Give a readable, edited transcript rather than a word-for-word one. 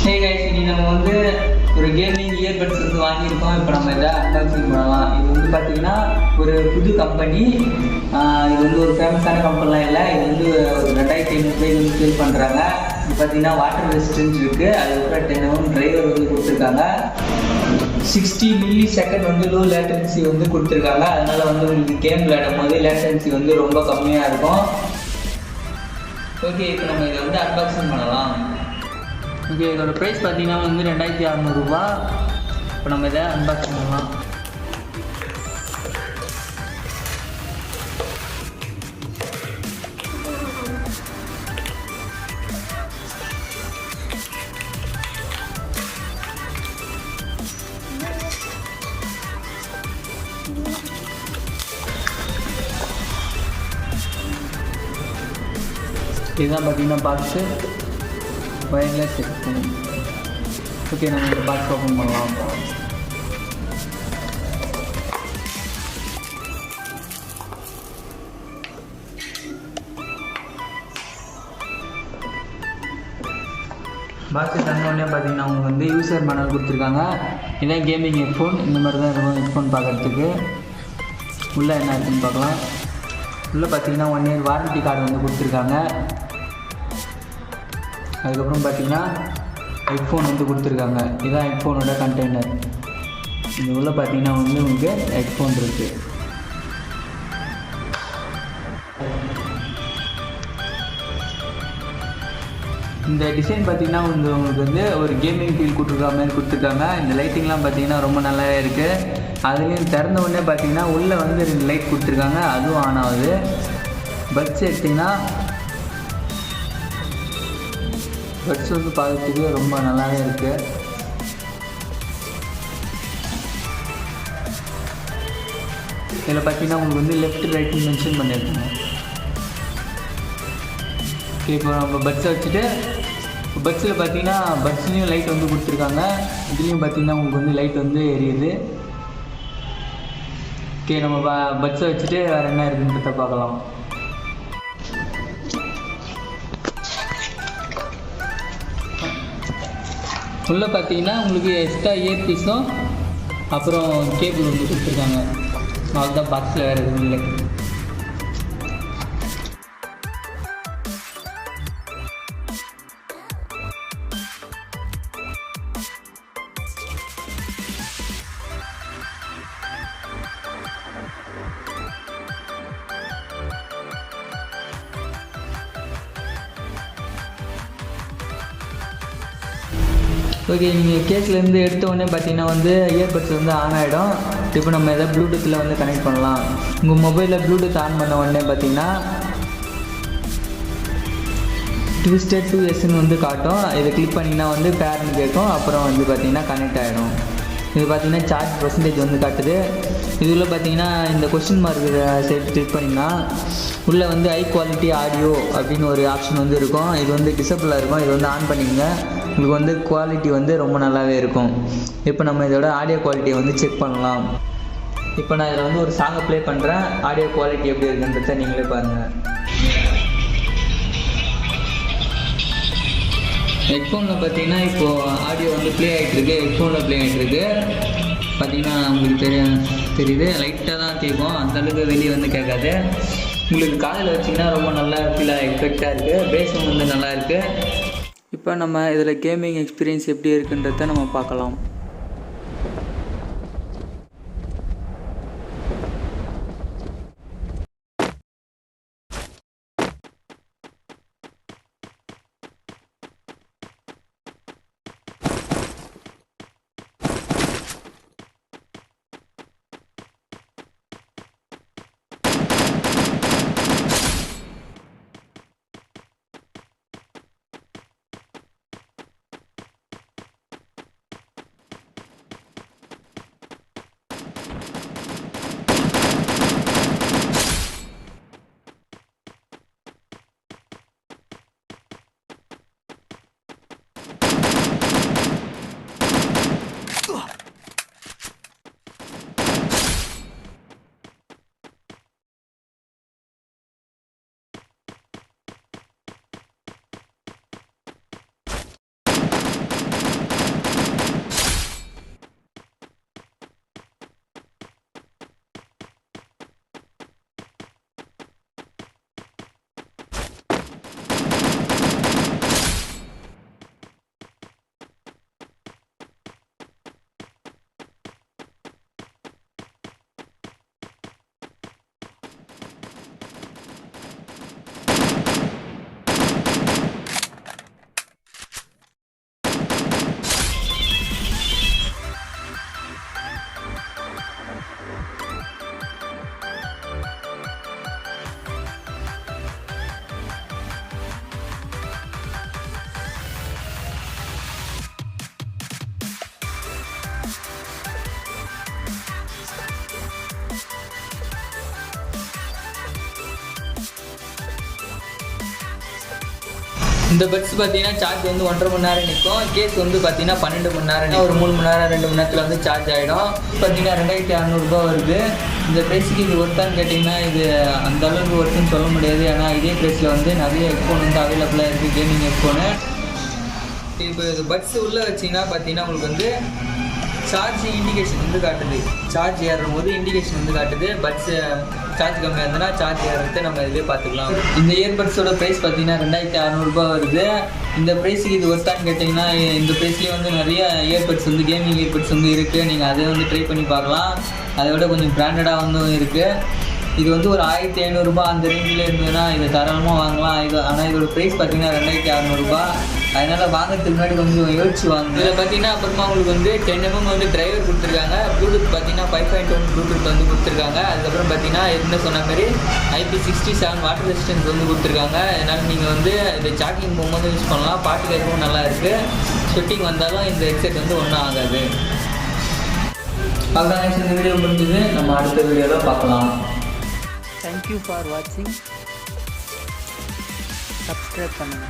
Hey guys, இன்னைக்கு நம்ம வந்து ஒரு கேமிங் இயர்பட்ஸ் வந்து வாங்கியிருக்கோம். இப்போ நம்ம இதை அன்பாக்சிங் பண்ணலாம். இது வந்து பார்த்தீங்கன்னா ஒரு புது கம்பெனி. இது வந்து ஒரு ஃபேமஸான கம்பெனிலாம் இல்லை. இது வந்து ஒரு 2500 வந்து சேல் பண்ணுறாங்க. இது பார்த்தீங்கன்னா வாட்டர் ரெசிஸ்டன்ஸ் இருக்குது. அதுக்கப்புறம் 10 hour டிரைவர் வந்து கொடுத்துருக்காங்க. 60 millisecond வந்து லோ லேட்டன்சி வந்து கொடுத்துருக்காங்க. அதனால் வந்து உங்களுக்கு கேம் விளையாடும் போது லேட்டன்சி வந்து ரொம்ப கம்மியாக இருக்கும். ஓகே, இப்போ நம்ம இதை வந்து அன்பாக்சிங் பண்ணலாம். ஓகே, இதோட ப்ரைஸ் பார்த்தீங்கன்னா வந்து 2600 ரூபா. இப்போ நம்ம இதை அன்பாக்சிங் பண்ணலாம். இதுதான் பார்த்தீங்கன்னா பாக்ஸு வயர்லெஸ் ஹெட்ஃபோன். ஓகே, நம்ம இந்த பாக்ஸ் ஓப்பன் பண்ணலாம். பாக்ஸ் தந்தோடனே பார்த்தீங்கன்னா அவங்க வந்து யூசர் மேனுவல் கொடுத்துருக்காங்க. இதான் கேமிங் ஹெட்ஃபோன். இந்த மாதிரி தான் இருக்கும் ஹெட்ஃபோன் பார்க்குறதுக்கு. உள்ளே என்ன இருக்குன்னு பார்க்கலாம். உள்ளே பார்த்தீங்கன்னா 1 year வாரண்டி கார்டு வந்து கொடுத்துருக்காங்க. அதுக்கப்புறம் பார்த்தீங்கன்னா ஹெட்ஃபோன் வந்து கொடுத்துருக்காங்க. இதுதான் ஹெட்ஃபோனோட கண்டெய்னர். இது உள்ள பார்த்தீங்கன்னா வந்து உங்களுக்கு ஹெட்ஃபோன் இருக்குது. இந்த டிசைன் பார்த்தீங்கன்னா உங்களுக்கு வந்து ஒரு கேமிங் ஃபீல் கொடுத்துருக்காங்க. இந்த லைட்டிங்லாம் பார்த்தீங்கன்னா ரொம்ப நல்லாவே இருக்குது. அதுலேயும் திறந்த உடனே பார்த்தீங்கன்னா உள்ளே வந்து 2 லைட் கொடுத்துருக்காங்க. அதுவும் ஆன் ஆகுது. பட்ஸ் எடுத்திங்கன்னா பட்ஸ் வந்து பார்க்கறதுக்கு ரொம்ப நல்லாவே இருக்குது. இதில் பார்த்தீங்கன்னா உங்களுக்கு வந்து லெஃப்ட் ரைட்னு மென்ஷன் பண்ணியிருக்காங்க. ஓகே, இப்போ நம்ம பட்ஸை வச்சுட்டு பட்ஸில் பார்த்தீங்கன்னா பட்ஸ்லேயும் லைட் வந்து கொடுத்துருக்காங்க. இதுலேயும் பார்த்தீங்கன்னா உங்களுக்கு வந்து லைட் வந்து எரியுது. ஓகே, நம்ம பட்ஸை வச்சுட்டு வேறு என்ன இருக்குன்றத பார்க்கலாம். உள்ளே பார்த்தீங்கன்னா உங்களுக்கு எக்ஸ்ட்ரா இயர் பீஸும் அப்புறம் கேபிள் வந்து கொடுத்துருக்காங்க. அதுதான் பாக்ஸில் வேறு எதுவும் இல்லை. ஓகே, நீங்கள் கேஸ்லேருந்து எடுத்தோடனே பார்த்தீங்கன்னா வந்து இயர்பட்ஸ் வந்து ஆன் ஆகிடும். இப்போ நம்ம எதாவது ப்ளூடூத்தில் வந்து கனெக்ட் பண்ணலாம். உங்கள் மொபைலில் ப்ளூடூத் ஆன் பண்ண உடனே பார்த்தீங்கன்னா ட்விஸ்டட் 2Sன்னு வந்து காட்டும். இதை கிளிக் பண்ணிங்கன்னா வந்து பேர்னு கேட்கும். அப்புறம் வந்து பார்த்தீங்கன்னா கனெக்ட் ஆகிடும். இது பார்த்தீங்கன்னா சார்ஜ் பர்சன்டேஜ் வந்து காட்டுது. இதில் பார்த்தீங்கன்னா இந்த கொஸ்டின் மார்க் சைட் கிளிக் பண்ணிங்கன்னா உள்ளே வந்து ஹை குவாலிட்டி ஆடியோ அப்படின்னு ஒரு ஆப்ஷன் வந்து இருக்கும். இது வந்து டிசபிளாக இருக்கும். இது வந்து ஆன் பண்ணிங்க. உங்களுக்கு வந்து குவாலிட்டி வந்து ரொம்ப நல்லாவே இருக்கும். இப்போ நம்ம இதோட ஆடியோ குவாலிட்டியை வந்து செக் பண்ணலாம். இப்போ நான் இதில் வந்து ஒரு சாங்கை ப்ளே பண்ணுறேன். ஆடியோ குவாலிட்டி எப்படி இருக்குன்றத நீங்களே பாருங்கள். ஹெட்ஃபோனில் பார்த்தீங்கன்னா இப்போது ஆடியோ வந்து ப்ளே ஆகிட்டுருக்கு. ஹெட்ஃபோனில் ப்ளே ஆகிட்டுருக்கு. பார்த்தீங்கன்னா உங்களுக்கு தெரியுது. லைட்டாக தான் கேட்கும். அந்தளவுக்கு வெளியே வந்து கேட்காது. உங்களுக்கு காதில் வச்சிங்கன்னா ரொம்ப நல்லா ஃபீலாக எஃபெக்டாக இருக்குது. பேஸும் வந்து நல்லா இருக்குது. இப்போ நம்ம இதில் கேமிங் எக்ஸ்பீரியன்ஸ் எப்படி இருக்குன்றத நம்ம பார்க்கலாம். இந்த பட்ஸ் பார்த்தீங்கன்னா சார்ஜ் வந்து 1.5 மணி நேரம் நிற்கும். கேஸ் வந்து பார்த்தீங்கன்னா 12 மணி நேரம், ஒரு 3 மணி நேரம் 2 மணி நேரத்தில் வந்து சார்ஜ் ஆகிடும். பார்த்தீங்கன்னா 2600 வருது. இந்த ப்ரைஸுக்கு இது ஒர்த்தான்னு கேட்டிங்கன்னா இது அந்த அளவுக்கு ஒர்த்துன்னு சொல்ல முடியாது. ஏன்னா இதே ப்ரைஸில் வந்து நிறைய ஹெட்ஃபோன் வந்து அவைலபிளாக இருக்குது, கேமிங் ஹெட்ஃபோனு. இப்போ இது பட்ஸ் உள்ளே வச்சிங்கன்னா பார்த்தீங்கன்னா உங்களுக்கு வந்து சார்ஜிங் இண்டிகேஷன் வந்து காட்டுது. சார்ஜ் ஏறும் போது இண்டிகேஷன் வந்து காட்டுது. பட்ஸ் சார்ஜ் கம்மியாக இருந்ததுன்னா சார்ஜ் ஏறுறதை நம்ம இதிலே பார்த்துக்கலாம். இந்த இயர்பட்ஸோட ப்ரைஸ் பார்த்தீங்கன்னா 2600 வருது. இந்த ப்ரைஸுக்கு இது ஒர்த்தான்னு கேட்டிங்கன்னா இந்த ப்ரைஸ்லேயே வந்து நிறைய இயர்பட்ஸ் வந்து கேமிங் இயர்பட்ஸ் வந்து இருக்குது. நீங்கள் அதை வந்து ட்ரை பண்ணி பார்க்கலாம். அதை விட கொஞ்சம் பிராண்டடாக வந்து இருக்குது. இது வந்து ஒரு 1500 அந்த ரேஞ்சில் இருந்ததுன்னா இதை தாராளமாக வாங்கலாம். ஆனால் இதோட ப்ரைஸ் பார்த்தீங்கன்னா 2600. அதனால் வாங்கிறதுக்கு முன்னாடி கொஞ்சம் யோசிச்சு வாங்க. இதில் பார்த்தீங்கன்னா அப்புறமா உங்களுக்கு வந்து 10mm வந்து டிரைவர் கொடுத்துருக்காங்க. ப்ளூடூத் பார்த்தீங்கன்னா 5.1 ப்ளூடூத் வந்து கொடுத்துருக்காங்க. அதுக்கப்புறம் பார்த்தீங்கன்னா என்ன சொன்ன மாதிரி IP67 வாட்டர் ரெசிஸ்டன்ஸ் வந்து கொடுத்துருக்காங்க. அதனால் நீங்கள் வந்து இது சார்ஜிங் போகும்போது யூஸ் பண்ணலாம். பாட்டு கேட்கவும் நல்லா இருக்குது. ஸ்வெட்டிங் வந்தாலும் இந்த ஹெட்செட் வந்து ஒன்றும் ஆகாது. அவ்வளோதான், இந்த வீடியோ முடிஞ்சது. நம்ம அடுத்த வீடியோவில் பார்க்கலாம். Thank you for watching. Subscribe பண்ணுங்க.